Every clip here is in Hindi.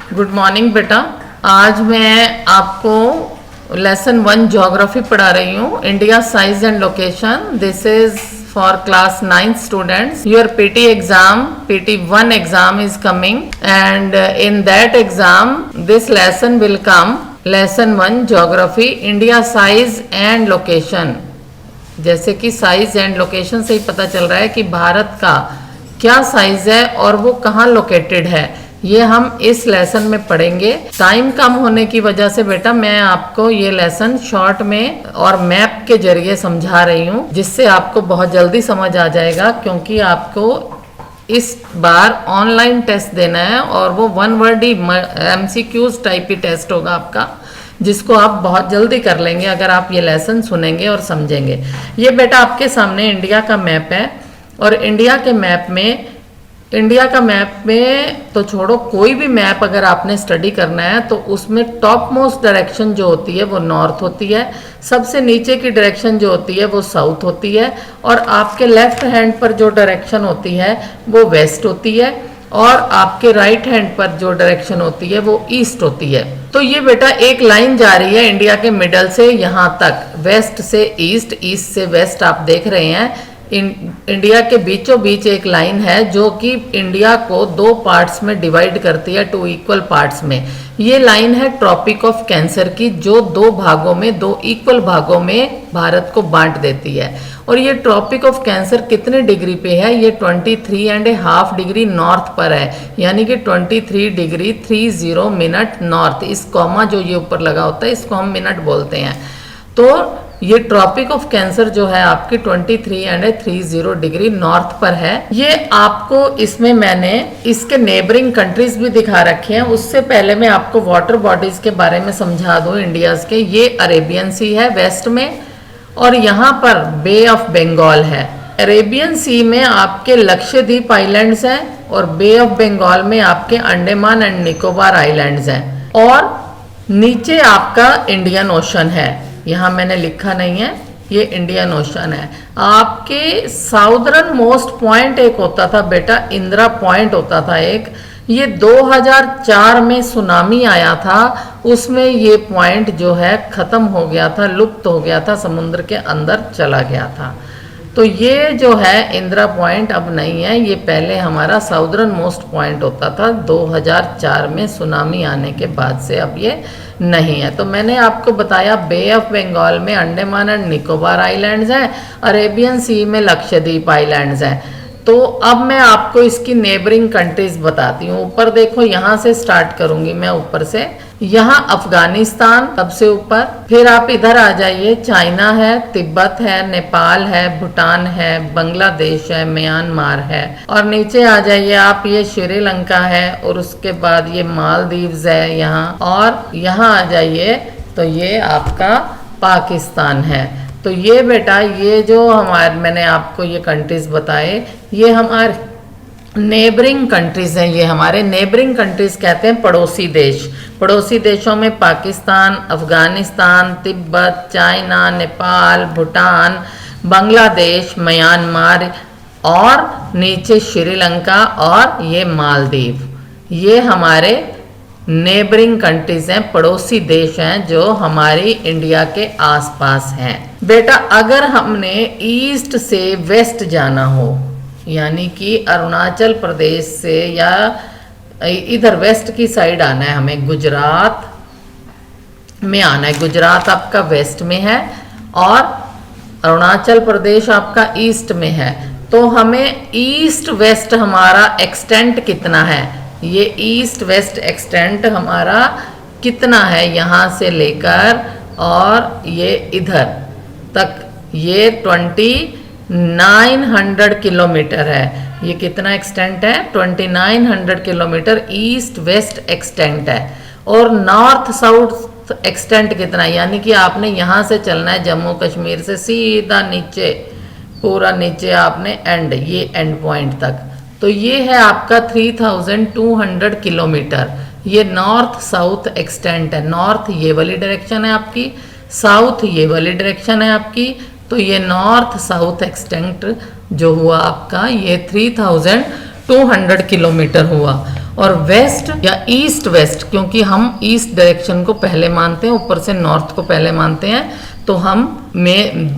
गुड मॉर्निंग बेटा। आज मैं आपको लेसन 1 ज्योग्राफी पढ़ा रही हूँ। India size and location. This is for class 9 students. Your PT exam, PT1 exam is coming and in that exam this lesson will come. Lesson 1 geography, India size and location. जैसे कि साइज एंड लोकेशन से ही पता चल रहा है कि भारत का क्या साइज है और वो कहाँ लोकेटेड है, ये हम इस लेसन में पढ़ेंगे। टाइम कम होने की वजह से बेटा मैं आपको ये लेसन शॉर्ट में और मैप के जरिए समझा रही हूँ, जिससे आपको बहुत जल्दी समझ आ जाएगा। क्योंकि आपको इस बार ऑनलाइन टेस्ट देना है और वो 1 वर्ड ही MCQs टाइप ही टेस्ट होगा आपका, जिसको आप बहुत जल्दी कर लेंगे अगर आप ये लेसन सुनेंगे और समझेंगे। ये बेटा आपके सामने इंडिया का मैप है और इंडिया का मैप में तो छोड़ो, कोई भी मैप अगर आपने स्टडी करना है तो उसमें टॉप मोस्ट डायरेक्शन जो होती है वो नॉर्थ होती है, सबसे नीचे की डायरेक्शन जो होती है वो साउथ होती है, और आपके लेफ्ट हैंड पर जो डायरेक्शन होती है वो वेस्ट होती है, और आपके राइट हैंड पर जो डायरेक्शन होती है वो ईस्ट होती है। तो ये बेटा एक लाइन जा रही है इंडिया के मिडल से यहाँ तक, वेस्ट से ईस्ट, ईस्ट से वेस्ट आप देख रहे हैं। इंडिया के बीचों बीच एक लाइन है जो कि इंडिया को 2 पार्ट्स में डिवाइड करती है, 2 इक्वल पार्ट्स में। ये लाइन है ट्रॉपिक ऑफ कैंसर की, जो 2 भागों में, 2 इक्वल भागों में भारत को बांट देती है। और ये ट्रॉपिक ऑफ कैंसर कितने डिग्री पे है? ये 23.5 डिग्री नॉर्थ पर है, यानी कि 23 डिग्री 30 मिनट नॉर्थ। इस कॉमा जो ये ऊपर लगा होता है इसको हम मिनट बोलते हैं। तो ये ट्रॉपिक ऑफ कैंसर जो है आपकी 23.30 डिग्री नॉर्थ पर है। ये आपको इसमें मैंने इसके नेबरिंग कंट्रीज भी दिखा रखे हैं। उससे पहले मैं आपको वाटर बॉडीज के बारे में समझा दूं इंडियाज के। ये अरेबियन सी है वेस्ट में, और यहाँ पर बे ऑफ बंगाल है। अरेबियन सी में आपके लक्षद्वीप आइलैंड्स हैं और बे ऑफ बंगाल में आपके अंडमान एंड निकोबार आइलैंड्स हैं, और नीचे आपका इंडियन ओशन है। यहाँ मैंने लिखा नहीं है, ये इंडियन ओशन है। आपके साउदर्न मोस्ट पॉइंट एक होता था बेटा, इंदिरा पॉइंट होता था एक। ये 2004 में सुनामी आया था, उसमें ये पॉइंट जो है खत्म हो गया था, लुप्त हो गया था, समुद्र के अंदर चला गया था। तो ये जो है इंदिरा पॉइंट अब नहीं है, ये पहले हमारा साउदर्न मोस्ट पॉइंट होता था। 2004 में सुनामी आने के बाद से अब ये नहीं है। तो मैंने आपको बताया बे ऑफ बंगाल में अंडमान एंड निकोबार आइलैंड्स हैं, अरेबियन सी में लक्षद्वीप आइलैंड्स हैं। तो अब मैं आपको इसकी नेबरिंग कंट्रीज बताती हूँ। ऊपर देखो, यहाँ से स्टार्ट करूंगी मैं ऊपर से। यहाँ अफगानिस्तान सबसे ऊपर, फिर आप इधर आ जाइए, चाइना है, तिब्बत है, नेपाल है, भूटान है, बांग्लादेश है, म्यांमार है, और नीचे आ जाइए आप, ये श्रीलंका है, और उसके बाद ये मालदीव्स है यहाँ, और यहाँ आ जाइए तो ये आपका पाकिस्तान है। तो ये बेटा ये जो हमारे मैंने आपको ये कंट्रीज बताए, ये हमारे नेबरिंग कंट्रीज हैं। ये हमारे नेबरिंग कंट्रीज कहते हैं पड़ोसी देश। पड़ोसी देशों में पाकिस्तान, अफगानिस्तान, तिब्बत, चाइना, नेपाल, भूटान, बांग्लादेश, म्यांमार, और नीचे श्रीलंका, और ये मालदीव। ये हमारे नेबरिंग कंट्रीज हैं, पड़ोसी देश हैं जो हमारी इंडिया के आसपास हैं। बेटा अगर हमने ईस्ट से वेस्ट जाना हो, यानी कि अरुणाचल प्रदेश से या इधर वेस्ट की साइड आना है, हमें गुजरात में आना है। गुजरात आपका वेस्ट में है और अरुणाचल प्रदेश आपका ईस्ट में है। तो हमें ईस्ट वेस्ट हमारा एक्सटेंट कितना है, ये ईस्ट वेस्ट एक्सटेंट हमारा कितना है, यहाँ से लेकर और ये इधर तक, ये 2900 किलोमीटर है। ये कितना एक्सटेंट है? 2900 किलोमीटर ईस्ट वेस्ट एक्सटेंट है। और नॉर्थ साउथ एक्सटेंट कितना है, यानी कि आपने यहाँ से चलना है जम्मू कश्मीर से सीधा नीचे, पूरा नीचे आपने एंड, ये एंड पॉइंट तक। तो ये है आपका 3200 किलोमीटर। ये नॉर्थ साउथ एक्सटेंट है। नॉर्थ ये वाली डायरेक्शन है आपकी, साउथ ये वाली डायरेक्शन है आपकी। तो ये नॉर्थ साउथ एक्सटेंट जो हुआ आपका, ये 3200 200 किलोमीटर हुआ। और वेस्ट या ईस्ट वेस्ट, क्योंकि हम ईस्ट डायरेक्शन को पहले मानते हैं, ऊपर से नॉर्थ को पहले मानते हैं, तो हम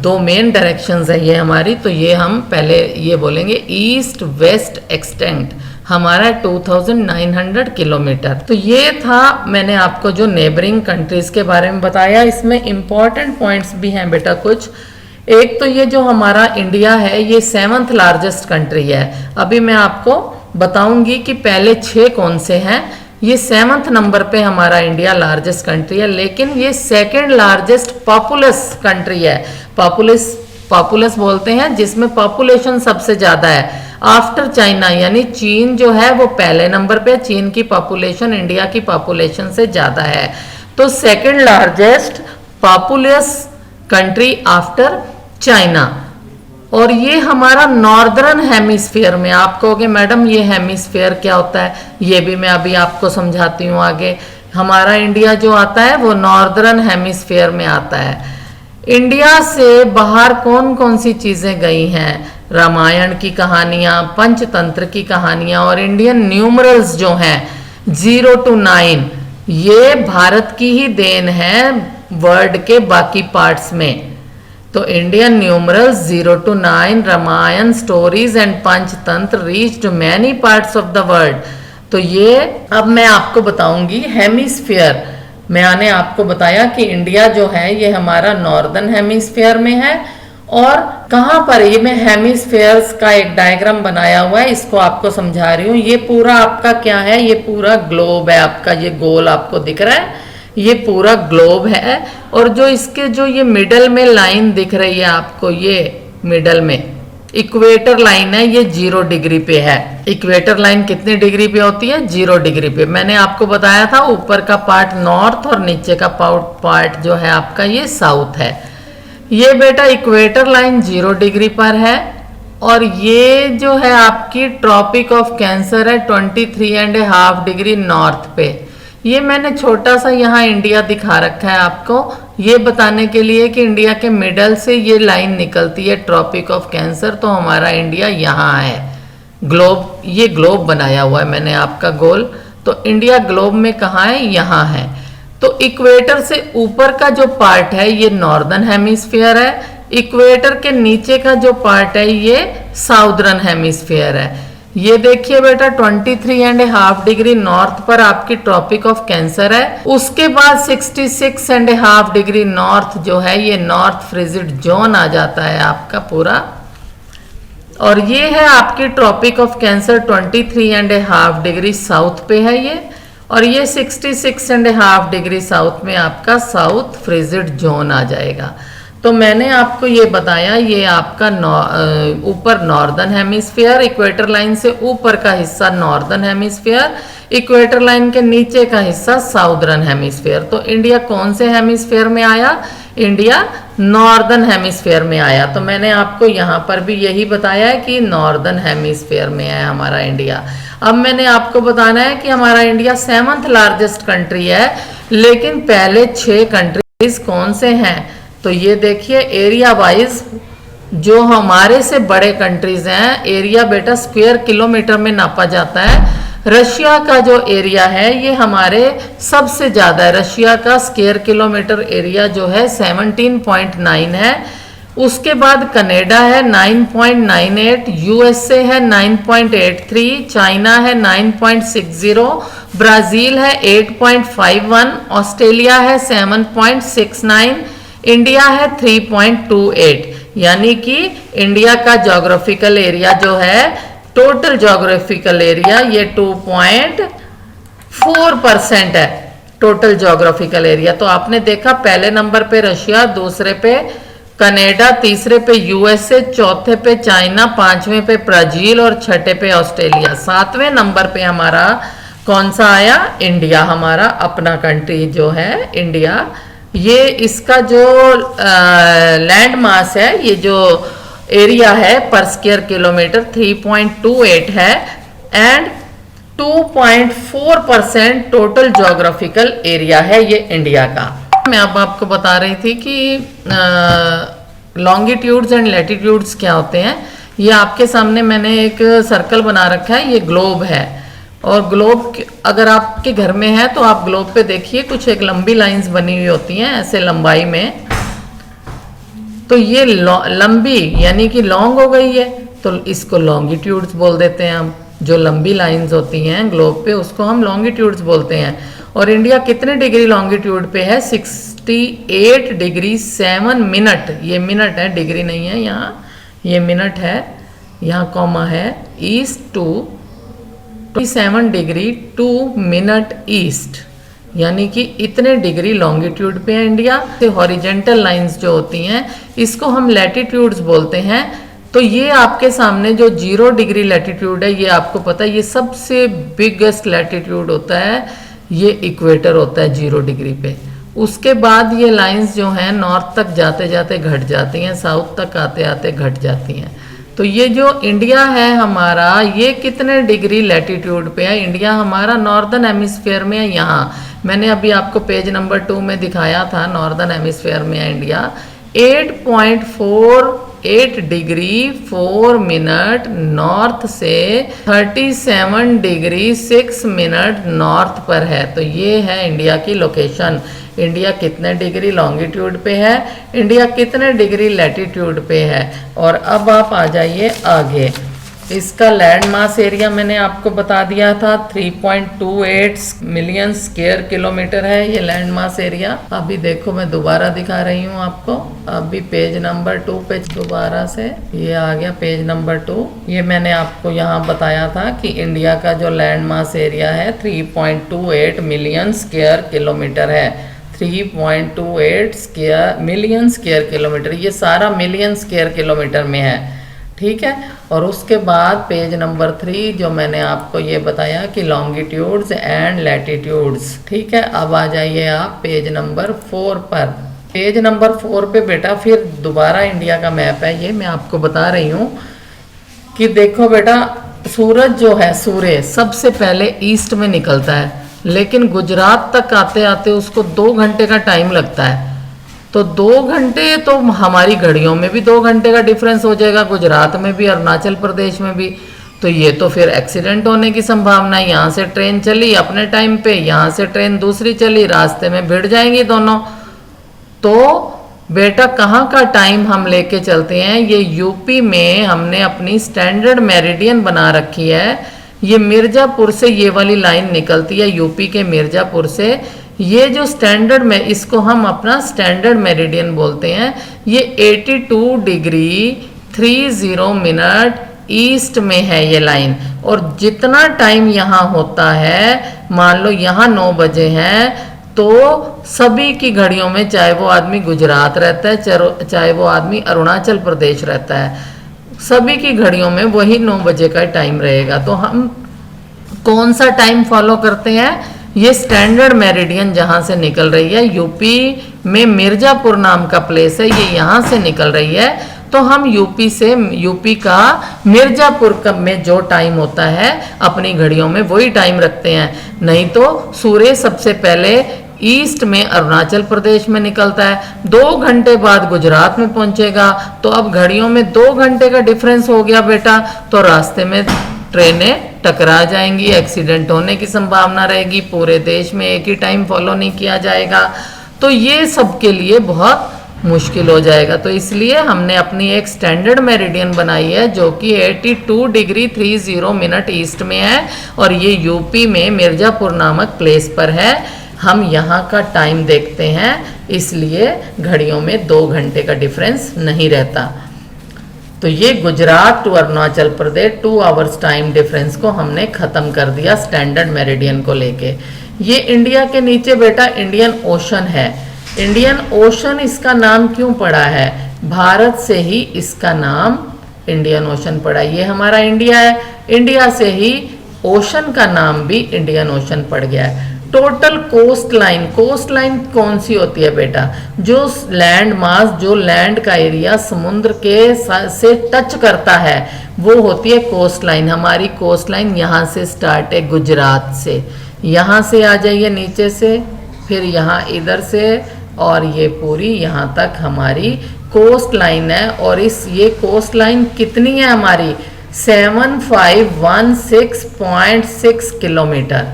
दो मेन डायरेक्शंस है ये हमारी, तो ये हम पहले ये बोलेंगे ईस्ट वेस्ट एक्सटेंट हमारा 2900 किलोमीटर। तो ये था मैंने आपको जो नेबरिंग कंट्रीज के बारे में बताया। इसमें इंपॉर्टेंट पॉइंट्स भी हैं बेटा कुछ। एक तो ये जो हमारा इंडिया है ये 7th लार्जेस्ट कंट्री है। अभी मैं आपको बताऊंगी कि पहले 6 कौन से हैं। ये 7th नंबर पे हमारा इंडिया लार्जेस्ट कंट्री है, लेकिन ये 2nd लार्जेस्ट पॉपुलस कंट्री है। पॉपुलस बोलते हैं जिसमें पॉपुलेशन सबसे ज्यादा है आफ्टर चाइना, यानी चीन जो है वो पहले नंबर पे। चीन की पॉपुलेशन इंडिया की पॉपुलेशन से ज्यादा है, तो 2nd largest populace country after China. और ये हमारा नॉर्दर्न हेमिस्फीयर में, आप कहोगे मैडम ये हेमिस्फीयर क्या होता है, ये भी मैं अभी आपको समझाती हूँ आगे। हमारा इंडिया जो आता है वो नॉर्दर्न हेमिस्फीयर में आता है। इंडिया से बाहर कौन कौन सी चीजें गई हैं? रामायण की कहानियां, पंचतंत्र की कहानियां और इंडियन न्यूमरल्स जो हैं 0 to 9, ये भारत की ही देन है वर्ल्ड के बाकी पार्ट्स में। तो Indian numerals 0 to 9, Ramayana stories and Panchatantra reached many parts of the world. तो ये अब मैं आपको बताऊंगी हेमिस्फीयर। मैंने आपको बताया कि इंडिया जो है ये हमारा नॉर्दर्न हेमिस्फीयर में है। और कहाँ पर, ये मैं हेमिस्फीयर्स का एक डायग्राम बनाया हुआ है, इसको आपको समझा रही हूँ। ये पूरा आपका क्या है, ये पूरा ग्लोब है आपका, ये गोल आपको दिख रहा है, ये पूरा ग्लोब है। और जो इसके जो ये मिडल में लाइन दिख रही है आपको, ये मिडल में इक्वेटर लाइन है, ये 0 डिग्री पे है। इक्वेटर लाइन कितनी डिग्री पे होती है? 0 डिग्री पे। मैंने आपको बताया था ऊपर का पार्ट नॉर्थ और नीचे का पार्ट जो है आपका ये साउथ है। ये बेटा इक्वेटर लाइन 0 डिग्री पर है। और ये जो है आपकी ट्रॉपिक ऑफ कैंसर है 23.5 डिग्री नॉर्थ पे। ये मैंने छोटा सा यहाँ इंडिया दिखा रखा है आपको, ये बताने के लिए कि इंडिया के मिडल से ये लाइन निकलती है ट्रॉपिक ऑफ कैंसर, तो हमारा इंडिया यहाँ है। ग्लोब, ये ग्लोब बनाया हुआ है मैंने आपका गोल, तो इंडिया ग्लोब में कहाँ है? यहाँ है। तो इक्वेटर से ऊपर का जो पार्ट है ये नॉर्दर्न हेमिस्फीयर है, इक्वेटर के नीचे का जो पार्ट है ये साउदर्न हेमिस्फीयर है। ये देखिए बेटा 23.5 डिग्री नॉर्थ पर आपकी ट्रॉपिक ऑफ कैंसर है। उसके बाद 66.5 डिग्री नॉर्थ जो है ये नॉर्थ फ्रिजिड जोन आ जाता है आपका पूरा। और ये है आपकी Tropic of Cancer 23.5 degree south पे है ये। और ये 66.5 डिग्री साउथ में आपका साउथ फ्रिजिड जोन आ जाएगा। तो मैंने आपको ये बताया, ये आपका ऊपर नॉर्दर्न हेमिस्फीयर, इक्वेटर लाइन से ऊपर का हिस्सा नॉर्दर्न हेमिस्फीयर, इक्वेटर लाइन के नीचे का हिस्सा साउदर्न हेमिस्फीयर। तो इंडिया कौन से हेमिस्फीयर में आया? इंडिया नॉर्दर्न हेमिस्फीयर में आया। तो मैंने आपको यहाँ पर भी यही बताया है कि नॉर्दर्न हेमिस्फीयर में है हमारा इंडिया। अब मैंने आपको बताना है कि हमारा इंडिया 7th लार्जेस्ट कंट्री है, लेकिन पहले 6 कंट्रीज कौन से हैं? तो ये देखिए एरिया वाइज जो हमारे से बड़े कंट्रीज हैं, एरिया बेटा स्क्वायर किलोमीटर में नापा जाता है। रशिया का जो एरिया है ये हमारे सबसे ज्यादा है। रशिया का स्क्वायर किलोमीटर एरिया जो है 17.9 है। उसके बाद कनाडा है 9.98, यूएसए है 9.83, चाइना है 9.60, ब्राजील है 8.51, ऑस्ट्रेलिया है 7.69, इंडिया है 3.28। यानी कि इंडिया का ज्योग्राफिकल एरिया जो है, टोटल ज्योग्राफिकल एरिया ये 2.4% है टोटल ज्योग्राफिकल एरिया। तो आपने देखा पहले नंबर पे रशिया, दूसरे पे कनाडा, तीसरे पे यूएसए, चौथे पे चाइना, पांचवें पे ब्राजील और छठे पे ऑस्ट्रेलिया। 7वें नंबर पे हमारा कौन सा आया? इंडिया, हमारा अपना कंट्री जो है इंडिया। ये इसका जो लैंड मास है, ये जो एरिया है पर स्क्वायर किलोमीटर 3.28 है एंड 2.4% टोटल ज्योग्राफिकल एरिया है ये इंडिया का। मैं अब आपको बता रही थी कि लॉन्गिट्यूड्स एंड लैटिट्यूड्स क्या होते हैं। ये आपके सामने मैंने एक सर्कल बना रखा है, ये ग्लोब है। और ग्लोब अगर आपके घर में है तो आप ग्लोब पे देखिए कुछ एक लंबी लाइंस बनी हुई होती हैं ऐसे लंबाई में। तो ये लंबी यानी कि लॉन्ग हो गई है, तो इसको लॉन्गिट्यूड्स बोल देते हैं हम। जो लंबी लाइंस होती हैं ग्लोब पे उसको हम लॉन्गिट्यूड्स बोलते हैं। और इंडिया कितने डिग्री लॉन्गिट्यूड पे है? 68 डिग्री 7 मिनट। ये मिनट है, डिग्री नहीं है यहाँ, ये मिनट है, यहाँ कॉमा है। East to 27 degree 2 minute east, यानी कि इतने डिग्री लॉन्गिट्यूड पे है इंडिया। हॉरिजेंटल लाइंस जो होती हैं इसको हम लैटिट्यूड्स बोलते हैं। तो ये आपके सामने जो 0 डिग्री लैटिट्यूड है, ये आपको पता है ये सबसे बिगेस्ट लैटिट्यूड होता है, ये इक्वेटर होता है 0 डिग्री पे। उसके बाद ये लाइंस जो हैं नॉर्थ तक जाते जाते घट जाती हैं, साउथ तक आते आते घट जाती हैं। तो ये जो इंडिया है हमारा, ये कितने डिग्री लैटिट्यूड पे है? इंडिया हमारा नॉर्दर्न हेमिस्फीयर में है। यहाँ मैंने अभी आपको पेज नंबर 2 में दिखाया था, नॉर्दर्न हेमिस्फीयर में है इंडिया। 8.48 डिग्री 4 मिनट नॉर्थ से 37 डिग्री 6 मिनट नॉर्थ पर है। तो ये है इंडिया की लोकेशन। इंडिया कितने डिग्री लॉन्गिट्यूड पे है, इंडिया कितने डिग्री लैटिट्यूड पे है। और अब आप आ जाइए आगे। इसका लैंड मास एरिया मैंने आपको बता दिया था, 3.28 मिलियन स्क्वायर किलोमीटर है ये लैंड मास एरिया। अभी देखो मैं दोबारा दिखा रही हूँ आपको, अभी पेज नंबर 2 पे दोबारा से ये आ गया पेज नंबर 2। ये मैंने आपको यहाँ बताया था कि इंडिया का जो लैंड मास एरिया है 3.28 मिलियन स्क्वायर किलोमीटर है। 3.28 मिलियन स्क्वायर किलोमीटर, ये सारा मिलियन स्क्वायर किलोमीटर में है, ठीक है। और उसके बाद पेज नंबर 3 जो मैंने आपको ये बताया कि लॉन्गिट्यूड्स एंड लैटिट्यूड्स, ठीक है। अब आ जाइए आप पेज नंबर 4 पर। पेज नंबर 4 पे बेटा फिर दोबारा इंडिया का मैप है, ये मैं आपको बता रही हूँ कि देखो बेटा, सूरज जो है सूर्य सबसे पहले ईस्ट में निकलता है, लेकिन गुजरात तक आते आते उसको 2 घंटे का टाइम लगता है। तो 2 घंटे तो हमारी घड़ियों में भी 2 घंटे का डिफरेंस हो जाएगा, गुजरात में भी अरुणाचल प्रदेश में भी। तो ये तो फिर एक्सीडेंट होने की संभावना है। यहाँ से ट्रेन चली अपने टाइम पे, यहाँ से ट्रेन दूसरी चली, रास्ते में भिड़ जाएंगी दोनों। तो बेटा कहाँ का टाइम हम लेके चलते हैं? ये यूपी में हमने अपनी स्टैंडर्ड मेरिडियन बना रखी है। ये मिर्जापुर से ये वाली लाइन निकलती है, यूपी के मिर्जापुर से। ये जो स्टैंडर्ड में, इसको हम अपना स्टैंडर्ड मेरिडियन बोलते हैं। ये 82 डिग्री 30 मिनट ईस्ट में है ये लाइन। और जितना टाइम यहाँ होता है, मान लो यहाँ 9 बजे हैं, तो सभी की घड़ियों में, चाहे वो आदमी गुजरात रहता है चाहे वो आदमी अरुणाचल प्रदेश रहता है, सभी की घड़ियों में वही 9 बजे का टाइम रहेगा। तो हम कौन सा टाइम फॉलो करते हैं? ये स्टैंडर्ड मेरिडियन जहाँ से निकल रही है, यूपी में मिर्जापुर नाम का प्लेस है, ये यहाँ से निकल रही है। तो हम यूपी का मिर्जापुर में जो टाइम होता है अपनी घड़ियों में वही टाइम रखते हैं। नहीं तो सूर्य सबसे पहले ईस्ट में अरुणाचल प्रदेश में निकलता है, 2 घंटे बाद गुजरात में पहुंचेगा। तो अब घड़ियों में 2 घंटे का डिफरेंस हो गया बेटा, तो रास्ते में ट्रेनें टकरा जाएंगी, एक्सीडेंट होने की संभावना रहेगी, पूरे देश में एक ही टाइम फॉलो नहीं किया जाएगा। तो ये सबके लिए बहुत मुश्किल हो जाएगा। तो इसलिए हमने अपनी एक स्टैंडर्ड मेरिडियन बनाई है जो कि 82 डिग्री 30 मिनट ईस्ट में है, और ये यूपी में मिर्जापुर नामक प्लेस पर है। हम यहाँ का टाइम देखते हैं, इसलिए घड़ियों में 2 घंटे का डिफरेंस नहीं रहता। तो ये Gujarat to Arunachal Pradesh 2 hours time difference को हमने खत्म कर दिया स्टैंडर्ड मेरिडियन को लेके। ये इंडिया के नीचे बेटा इंडियन ओशन है। इंडियन ओशन इसका नाम क्यों पड़ा है? भारत से ही इसका नाम इंडियन ओशन पड़ा। ये हमारा इंडिया है, इंडिया से ही ओशन का नाम भी इंडियन ओशन पड़ गया है। टोटल कोस्ट लाइन कौन सी होती है बेटा? जो लैंड मास, जो लैंड का एरिया समुद्र के से टच करता है, वो होती है कोस्ट लाइन। हमारी कोस्ट लाइन यहाँ से स्टार्ट है गुजरात से, यहाँ से आ जाइए नीचे से, फिर यहाँ इधर से, और ये पूरी यहाँ तक हमारी कोस्ट लाइन है। और ये कोस्ट लाइन कितनी है हमारी? 7516.6 किलोमीटर।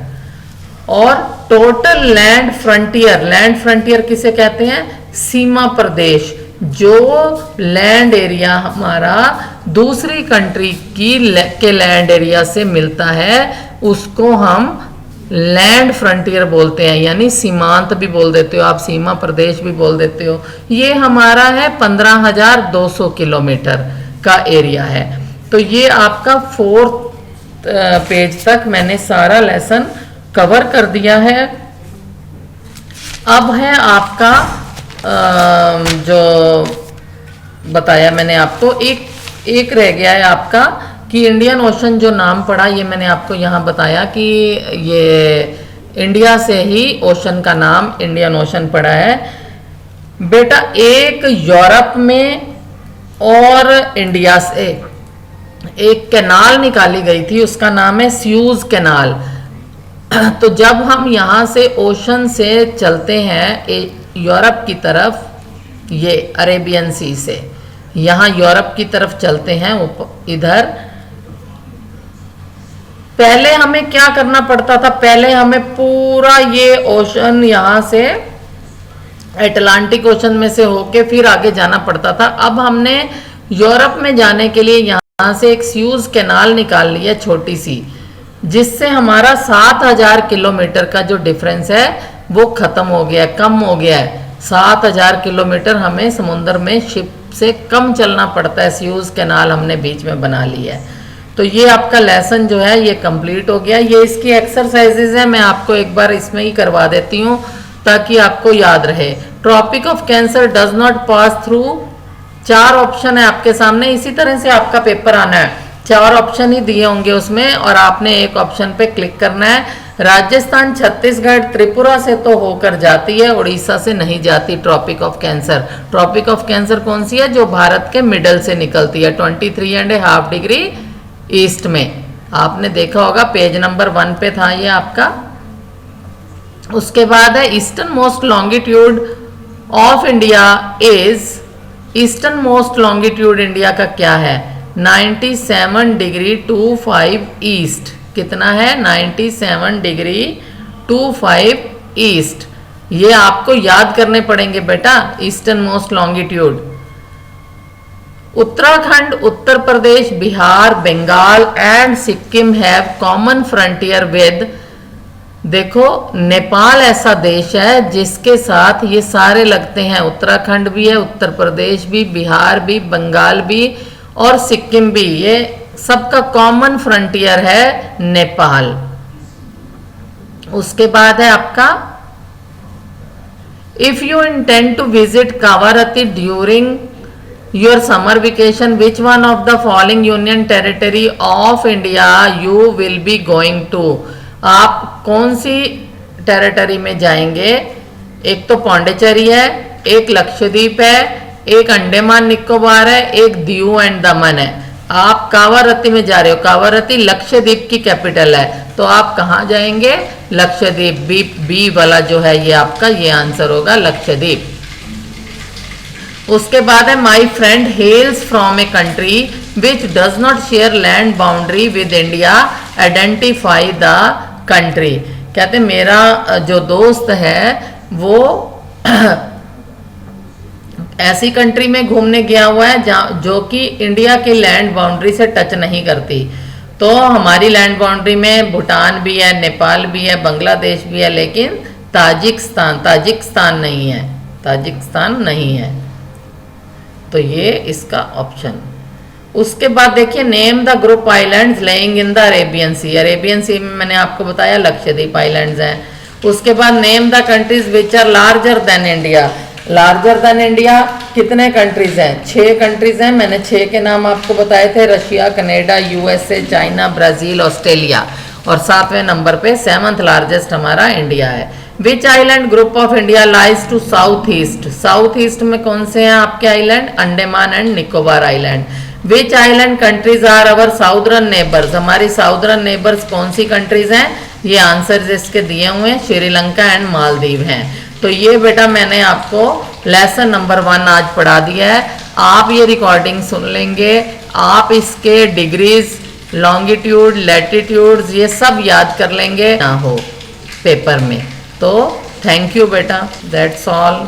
और टोटल लैंड फ्रंटियर किसे कहते हैं? सीमा प्रदेश। जो लैंड एरिया हमारा दूसरी कंट्री के लैंड एरिया से मिलता है उसको हम लैंड फ्रंटियर बोलते हैं, यानी सीमांत भी बोल देते हो आप, सीमा प्रदेश भी बोल देते हो। ये हमारा है 15,200 किलोमीटर का एरिया है। तो ये आपका 4th पेज तक मैंने सारा लेसन कवर कर दिया है। अब है आपका जो बताया मैंने आपको, एक रह गया है आपका कि इंडियन ओशन जो नाम पड़ा, ये मैंने आपको यहाँ बताया कि ये इंडिया से ही ओशन का नाम इंडियन ओशन पड़ा है। बेटा एक यूरोप में और इंडिया से एक कैनाल निकाली गई थी, उसका नाम है स्यूज कैनाल। तो जब हम यहाँ से ओशन से चलते हैं यूरोप की तरफ, ये अरेबियन सी से यहाँ यूरोप की तरफ चलते हैं इधर, पहले हमें क्या करना पड़ता था? पहले हमें पूरा ये ओशन यहाँ से अटलांटिक ओशन में से होके फिर आगे जाना पड़ता था। अब हमने यूरोप में जाने के लिए यहाँ से एक स्यूज कैनाल निकाल ली है छोटी सी, जिससे हमारा 7,000 किलोमीटर का जो डिफरेंस है वो खत्म हो गया, कम हो गया है। 7,000 किलोमीटर हमें समुद्र में शिप से कम चलना पड़ता है, स्यूज कैनाल हमने बीच में बना लिया है। तो ये आपका लेसन जो है ये कंप्लीट हो गया। ये इसकी एक्सरसाइजेज है, मैं आपको एक बार इसमें ही करवा देती हूँ ताकि आपको याद रहे। Tropic of Cancer does not pass through, 4 option है आपके सामने, इसी तरह से आपका पेपर आना है। 4 ऑप्शन ही दिए होंगे उसमें और आपने एक ऑप्शन पे क्लिक करना है। राजस्थान, छत्तीसगढ़, त्रिपुरा से तो होकर जाती है, उड़ीसा से नहीं जाती Tropic of Cancer. Tropic of Cancer कौन सी है? जो भारत के मिडल से निकलती है 23.5 डिग्री ईस्ट में। आपने देखा होगा पेज नंबर 1 पे था ये आपका। उसके बाद है eastern most longitude of India is, eastern most longitude India का क्या है? 97 डिग्री 25 ईस्ट। कितना है? 97 डिग्री 25 ईस्ट। ये आपको याद करने पड़ेंगे बेटा, easternmost longitude. Uttarakhand, Uttar Pradesh, Bihar, Bengal and Sikkim have common frontier with, देखो नेपाल ऐसा देश है जिसके साथ ये सारे लगते हैं, उत्तराखंड भी है, उत्तर प्रदेश भी, बिहार भी, बंगाल भी और सिक्किम भी, ये सबका कॉमन फ्रंटियर है नेपाल। उसके बाद है आपका if you intend to visit Kavaratti during your summer vacation which one of the following union territory of India you will be going to, आप कौन सी टेरिटरी में जाएंगे? एक तो पौंडीचेरी है, एक लक्षद्वीप है, एक अंडमान निकोबार है, एक दीव एंड दमन है। आप कावारती में जा रहे हो, कावारती लक्षद्वीप की कैपिटल है, तो आप कहाँ जाएंगे? लक्षद्वीप। बी वाला जो है ये आपका ये आंसर होगा, लक्षद्वीप। उसके बाद है my friend हेल्स from a country which does not share land boundary with India, identify the country. कहते मेरा जो दोस्त है वो ऐसी कंट्री में घूमने गया हुआ है जो कि इंडिया की लैंड बाउंड्री से टच नहीं करती। तो हमारी लैंड बाउंड्री में भूटान भी है, नेपाल भी है, बांग्लादेश भी है, लेकिन ताजिकिस्तान नहीं है, ताजिकिस्तान नहीं है। तो ये इसका ऑप्शन। उसके बाद देखिए name the group islands lying in the Arabian sea, Arabian sea में मैंने आपको बताया लक्षद्वीप आइलैंड्स हैं। उसके बाद name the countries which are larger than India, larger than India कितने कंट्रीज हैं? 6 कंट्रीज हैं, मैंने 6 के नाम आपको बताए थे, Russia, Canada, USA, China, Brazil, Australia, और 7वें नंबर पे 7th लार्जेस्ट हमारा इंडिया है। Which island group of India lies to south east, south east में कौन से हैं आपके island? Andaman and Nicobar island. Which island countries are our southern neighbours, हमारी साउदर्न नेबर्स कौन सी कंट्रीज हैं, ये आंसर इसके दिए हुए हैं, श्रीलंका एंड मालदीव हैं। तो ये बेटा मैंने आपको लेसन नंबर 1 आज पढ़ा दिया है। आप ये रिकॉर्डिंग सुन लेंगे, आप इसके डिग्रीज, लॉन्गिट्यूड, लैटिट्यूड्स ये सब याद कर लेंगे ना हो पेपर में। तो थैंक यू बेटा, दैट्स ऑल।